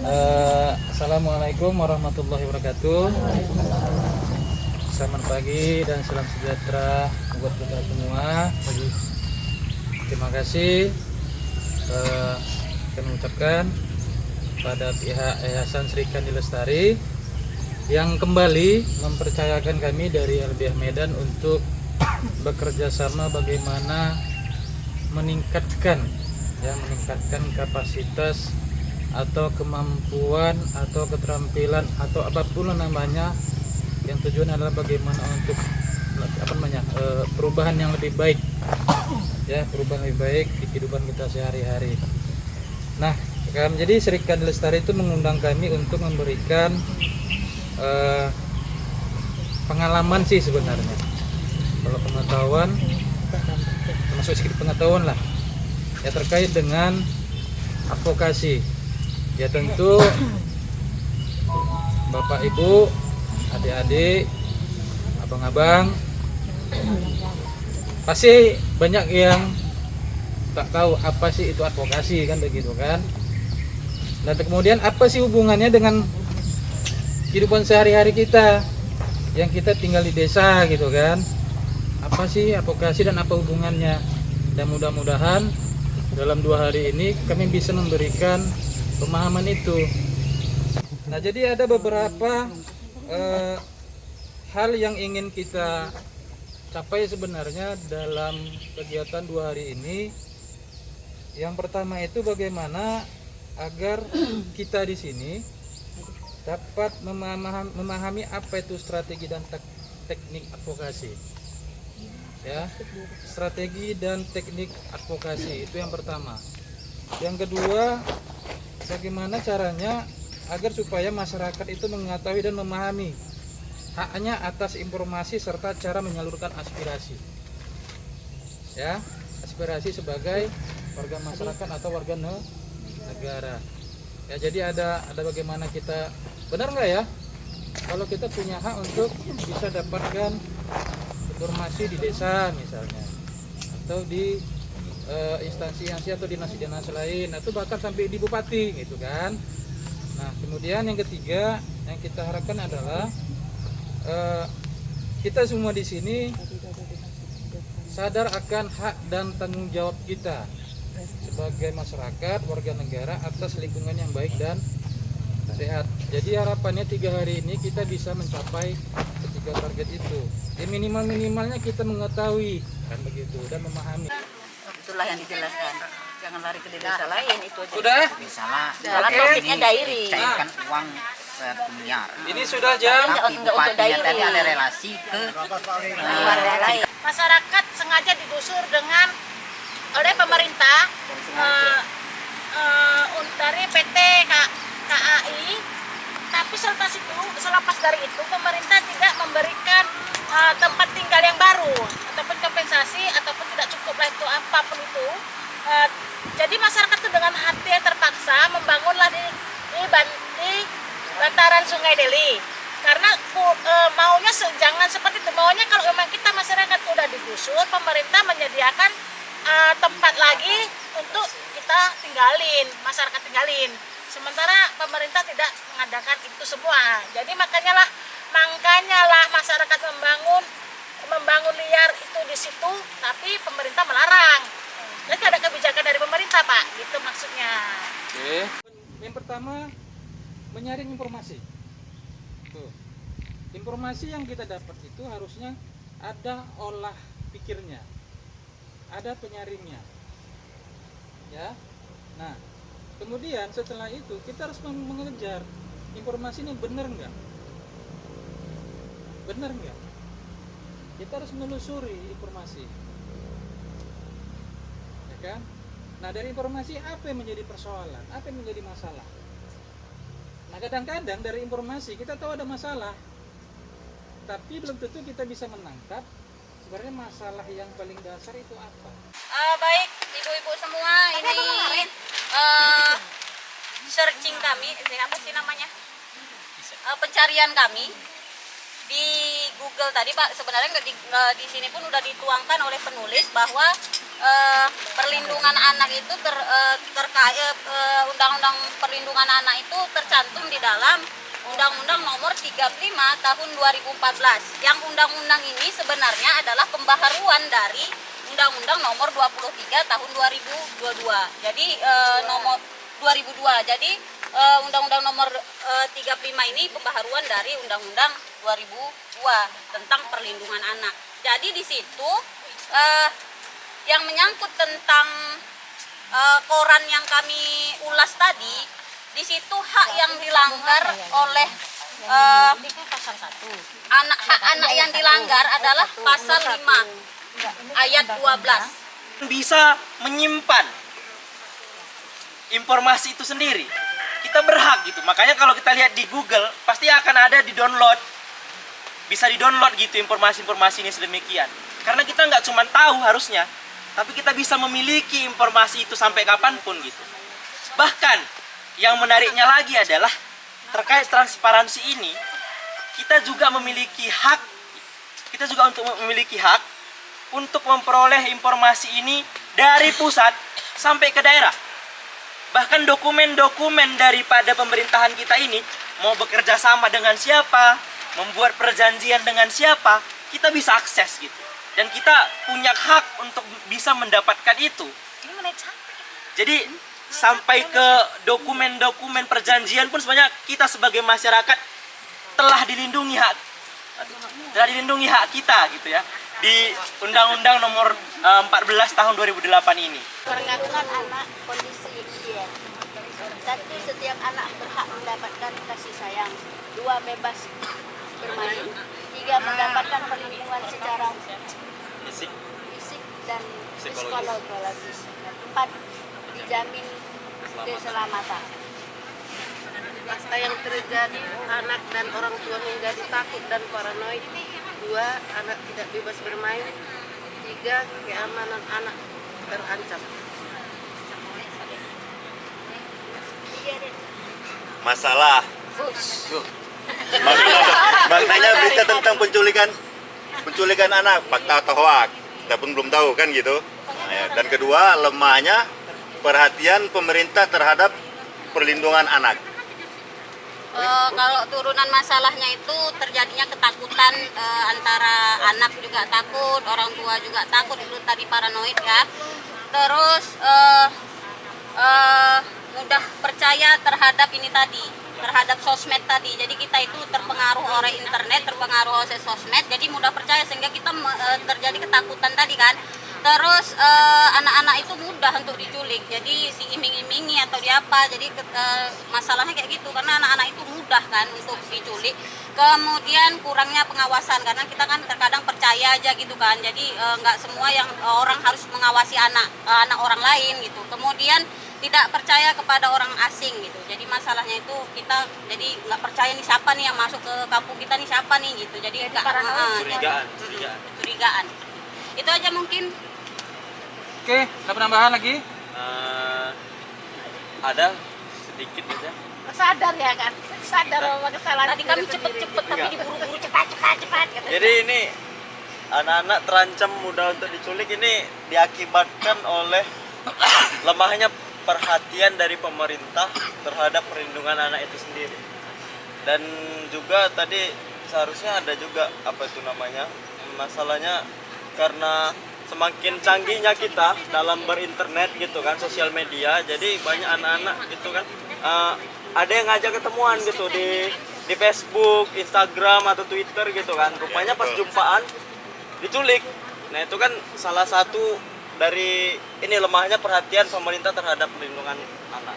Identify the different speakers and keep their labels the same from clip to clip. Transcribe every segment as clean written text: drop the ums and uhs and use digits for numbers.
Speaker 1: Assalamualaikum warahmatullahi wabarakatuh. Selamat pagi dan salam sejahtera buat kita semua. Terima kasih kami ucapkan pada pihak Yayasan Sri Kandi Lestari yang kembali mempercayakan kami dari LBH Medan untuk bekerja sama bagaimana meningkatkan kapasitas atau kemampuan atau keterampilan atau apapun namanya, yang tujuan adalah bagaimana untuk perubahan yang lebih baik, ya, perubahan lebih baik di kehidupan kita sehari-hari. Nah, jadi Sri Kandi Lestari itu mengundang kami untuk memberikan pengalaman sih sebenarnya. Kalau pengetahuan, termasuk sedikit pengetahuan lah, ya, terkait dengan advokasi. Ya tentu Bapak Ibu, adik-adik, abang-abang, pasti banyak yang tak tahu apa sih itu advokasi, kan begitu kan. Dan kemudian apa sih hubungannya dengan kehidupan sehari-hari kita yang kita tinggal di desa gitu kan. Apa sih advokasi dan apa hubungannya? Dan mudah-mudahan dalam 2 hari ini kami bisa memberikan pemahaman itu. Nah, jadi ada beberapa hal yang ingin kita capai sebenarnya dalam kegiatan 2 hari ini. Yang pertama itu bagaimana agar kita di sini dapat memahami apa itu strategi dan teknik advokasi. Ya, strategi dan teknik advokasi itu yang pertama. Yang kedua, bagaimana caranya agar supaya masyarakat itu mengetahui dan memahami haknya atas informasi serta cara menyalurkan aspirasi. Ya, aspirasi sebagai warga masyarakat atau warga negara. Ya, jadi ada bagaimana kita, benar nggak ya, kalau kita punya hak untuk bisa dapatkan informasi di desa misalnya, atau di instansi atau dinas lain, atau bahkan sampai di bupati gitu kan. Nah, kemudian yang ketiga yang kita harapkan adalah kita semua di sini sadar akan hak dan tanggung jawab kita sebagai masyarakat, warga negara atas lingkungan yang baik dan sehat. Jadi harapannya 3 hari ini kita bisa mencapai ketiga target itu. Ya, minimalnya kita mengetahui kan begitu dan memahami.
Speaker 2: Itulah yang dijelaskan. Jangan lari ke desa lain, itu aja.
Speaker 1: Sudah?
Speaker 3: Salah.
Speaker 2: Jalan topiknya dairi.
Speaker 3: Cairkan uang 1 miliar.
Speaker 1: Ini sudah jam.
Speaker 3: Tapi bupatinya tadi ada relasi ke
Speaker 2: Warga lain.
Speaker 4: Masyarakat sengaja digusur dengan oleh pemerintah dari PT KAI, tapi selepas dari itu pemerintah tidak memberikan tempat tinggal yang baru ataupun kompensasi ataupun tidak cukup lah itu apapun itu. Jadi masyarakat itu dengan hati yang terpaksa membangunlah di bantaran Sungai Deli, karena maunya jangan seperti itu. Maunya kalau memang kita masyarakat udah digusur, pemerintah menyediakan tempat lagi untuk kita tinggalin, masyarakat tinggalin. Sementara pemerintah tidak mengadakan itu semua. Jadi makanya lah masyarakat membangun liar itu di situ, tapi pemerintah melarang. Jadi ada kebijakan dari pemerintah, Pak, gitu maksudnya.
Speaker 1: Oke. Yang pertama, menyaring informasi. Tuh. Informasi yang kita dapat itu harusnya ada olah pikirnya, ada penyaringnya. Ya. Nah, kemudian setelah itu kita harus mengejar informasi ini benar nggak? Benar nggak? Kita harus menelusuri informasi, ya kan? Nah, dari informasi apa yang menjadi persoalan, apa yang menjadi masalah? Nah, kadang-kadang dari informasi kita tahu ada masalah, tapi belum tentu kita bisa menangkap sebenarnya masalah yang paling dasar itu apa.
Speaker 2: Baik, ibu-ibu semua, ini searching kami, apa sih namanya? Pencarian kami
Speaker 5: di Google tadi Pak, sebenarnya di sini pun udah dituangkan oleh penulis bahwa perlindungan anak itu terkait Undang-Undang Perlindungan Anak itu tercantum di dalam Undang-Undang Nomor 35 Tahun 2014. Yang undang-undang ini sebenarnya adalah pembaharuan dari Undang-Undang Nomor 23 Tahun 2022. Jadi nomor 2002. Jadi Undang-Undang Nomor 35 ini pembaharuan dari Undang-Undang 2002 tentang perlindungan anak. Jadi di situ yang menyangkut tentang koran yang kami ulas tadi, di situ hak yang dilanggar oleh hak anak yang dilanggar adalah pasal 5 ayat 12.
Speaker 6: Bisa menyimpan informasi itu sendiri. Kita berhak gitu. Makanya kalau kita lihat di Google pasti akan ada di download. Bisa di-download gitu informasi-informasi ini sedemikian. Karena kita nggak cuma tahu harusnya, tapi kita bisa memiliki informasi itu sampai kapanpun gitu. Bahkan yang menariknya lagi adalah terkait transparansi ini, kita juga memiliki hak, untuk memperoleh informasi ini dari pusat sampai ke daerah. Bahkan dokumen-dokumen daripada pemerintahan kita ini mau bekerja sama dengan siapa, membuat perjanjian dengan siapa, kita bisa akses gitu. Dan kita punya hak untuk bisa mendapatkan itu. Jadi sampai ke dokumen-dokumen perjanjian pun sebenarnya kita sebagai masyarakat telah dilindungi hak kita gitu ya di Undang-Undang Nomor 14 Tahun 2008 ini.
Speaker 7: Perlindungan anak kondisi ideal. 1. Setiap anak berhak mendapatkan kasih sayang. 2. Bebas bermain. 3. Mendapatkan perlindungan secara fisik dan psikologis. 4. Dijamin keselamatan.
Speaker 8: Fakta yang terjadi, anak dan orang tua menjadi takut dan paranoid. 2. Anak tidak bebas bermain. 3. Keamanan anak terancam.
Speaker 9: Masalah. Maknanya berita tentang penculikan anak, fakta atau hoak, kita pun belum tahu kan gitu. Nah, ya. Dan kedua, lemahnya perhatian pemerintah terhadap perlindungan anak.
Speaker 5: Kalau turunan masalahnya itu terjadinya ketakutan, antara anak juga takut, orang tua juga takut, itu tadi paranoid ya. Terus mudah percaya terhadap ini tadi, terhadap sosmed tadi. Jadi kita itu terpengaruh oleh internet, terpengaruh oleh sosmed, jadi mudah percaya sehingga kita terjadi ketakutan tadi kan. Terus anak-anak itu mudah untuk diculik, jadi diiming-imingi atau diapa. Jadi masalahnya kayak gitu karena anak-anak itu mudah kan untuk diculik. Kemudian kurangnya pengawasan karena kita kan terkadang percaya aja gitu kan. Jadi nggak semua yang orang harus mengawasi anak orang lain gitu. Kemudian tidak percaya kepada orang asing gitu. Jadi masalahnya itu kita jadi nggak percaya nih siapa nih yang masuk ke kampung kita nih siapa nih gitu. Jadi curigaan. Itu aja mungkin.
Speaker 1: Oke, ada penambahan lagi?
Speaker 6: Ada sedikit aja.
Speaker 4: Sadar ya kan? Sadar bahwa kesalahan. Tadi kami cepet-cepet tapi diburu-buru cepat.
Speaker 6: Jadi ini anak-anak terancam mudah untuk diculik ini diakibatkan oleh lemahnya perhatian dari pemerintah terhadap perlindungan anak itu sendiri. Dan juga tadi seharusnya ada juga masalahnya karena semakin canggihnya kita dalam berinternet gitu kan, sosial media, jadi banyak anak-anak gitu kan ada yang ngajak ketemuan gitu di Facebook, Instagram atau Twitter gitu kan, rupanya pas jumpaan diculik. Nah itu kan salah satu dari ini lemahnya perhatian pemerintah terhadap perlindungan anak.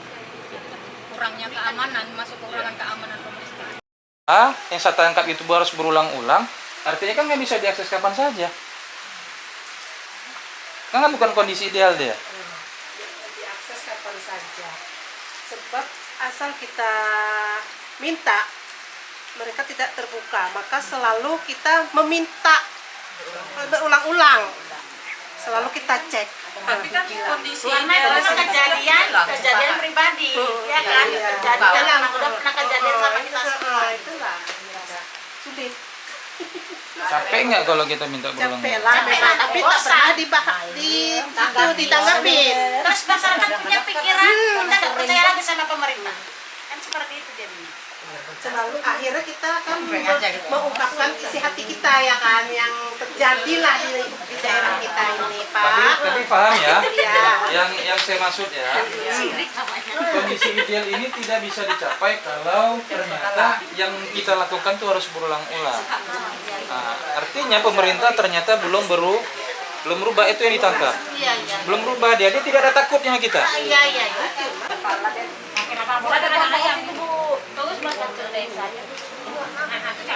Speaker 2: Kurangnya keamanan, masuk kekurangan keamanan pemerintah.
Speaker 1: Yang saya tangkap itu harus berulang-ulang, artinya kan nggak bisa diakses kapan saja. Kan bukan kondisi ideal dia.
Speaker 8: Diakses kapan saja. Sebab asal kita minta, mereka tidak terbuka. Maka selalu kita meminta berulang-ulang. Selalu kita cek.
Speaker 2: Tapi kan kondisi
Speaker 4: Karena itu kejadian pribadi, ya kan? Kejadian udah pernah kejadian sama kita semua.
Speaker 8: Itulah sulit.
Speaker 1: capek nggak kalau kita minta berulang?
Speaker 8: Capek lah memang, tapi tak pernah ditanggapin.
Speaker 4: Terus masyarakat punya pikiran kita nggak percaya lagi sama pemerintah. Kan seperti itu jadinya.
Speaker 8: Selalu akhirnya kita kan mengungkapkan isi hati kita ya kan, yang terjadilah di daerah kita ini, Pak.
Speaker 1: Tapi paham ya,
Speaker 8: Iya.
Speaker 1: yang saya maksud ya, kondisi ideal ini tidak bisa dicapai kalau ternyata yang kita lakukan itu harus berulang-ulang. Nah, artinya pemerintah ternyata belum berubah, itu yang ditangkap.
Speaker 8: Iya.
Speaker 1: Belum berubah, dia tidak ada takutnya sama kita.
Speaker 8: Iya.
Speaker 5: Terus masak ke desa aja.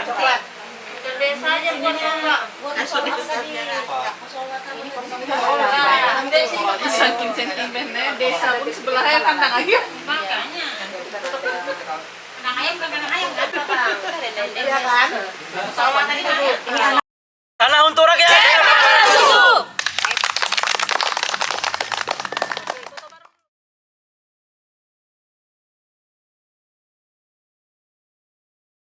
Speaker 8: Coklat.
Speaker 5: Ke desa aja buat
Speaker 2: Saking sentimennya desa pun sebelahnya kandang ayam.
Speaker 5: makanya. Kandang ayam kan kandang ayam kan.
Speaker 8: Iya kan?
Speaker 5: Soalnya tadi
Speaker 8: Ini anak